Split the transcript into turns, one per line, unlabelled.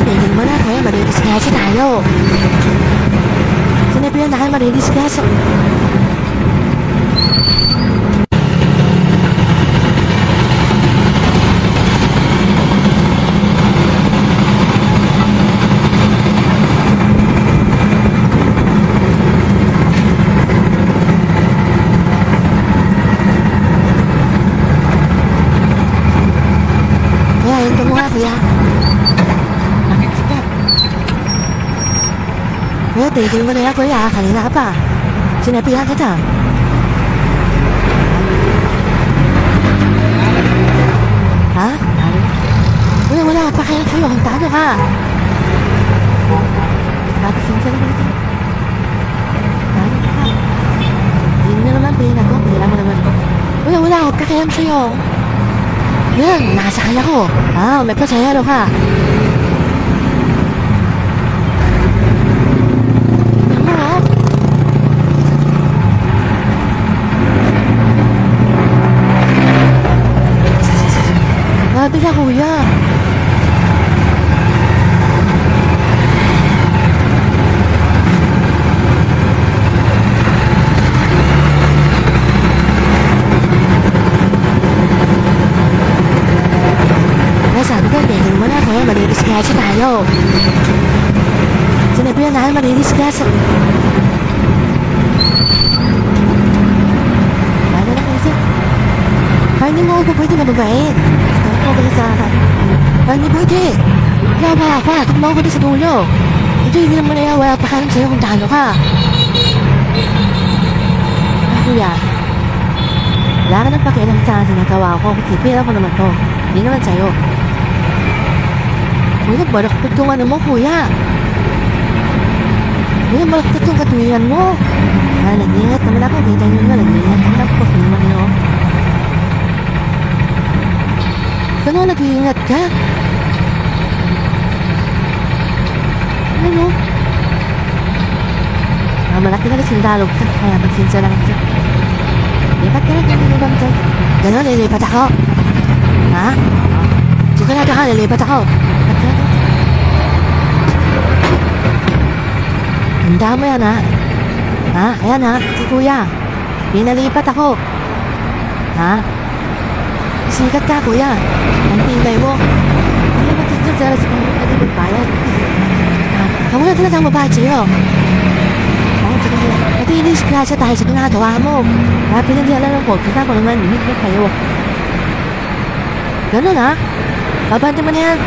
tigil mo na kuya, madidisgrasya tayo. Sinabi yun na kayo madidisgrasya. Kuya, hinto mo nga kuya. Kuya, tigil mo na yan kuya, kanina ka pa. Sinabihan kita. Ha? Kuya, wala ka pa kaya sa'yo, hantado ka. Nakasin sa naman ito. Hantado ka. Hindi na naman pina ko, pila mo naman ko. Kuya, wala ka pa kaya sa'yo. Yan, nakasakay ako. Ah, may pasayaro ka. Grabe ka kuya. Sabi ko, tigil mo na kuya, madidisgrasya tayo. Sinabi na namin madidisgrasya. Ano na kasi? Parang hindi mo ako pwede mababain. Gusto ko ba sa akin? Parang hindi pwede. Wala ba ako? Tignan mo ako din sa dulo. Ito, hindi naman na yan. Wala pa kalam sa'yo kung talo ka. Kuya, wala ka nang pakialam sa sinagawa ko. Kasi pera ko naman to. Hindi naman sa'yo. Kuya, balaktot yung ano mo, kuya. Kuya, balaktot yung katuwiran mo. Ah, nag-iingat naman ako. Kita nyo na, nag-iingat naman ako. Kasi naman yun. Ano, nag-iingat ka? Ano? Ah, malaki na rin sindalog ka. Kaya magsinsa lang siya. Lipat ka na, ganyan ibang dyan. Gano'n, lilipat ako. Ha? Sigurado ka, lilipat ako. Handa mo yan ha. Ha? Ayan ha. Si kuya. Pinalipat ako. Ha? Sikat ka kuya. Ang pilay mo. Ano ba dito sa alas kung hindi magbayad? Kamu na talagang mabayad sa'yo. Pati inisgrasya tayo sa ginagawa mo. Kaya pinagyalan ng podcast ako naman. Limit mo kayo. Ganun ha. Babante mo na yan.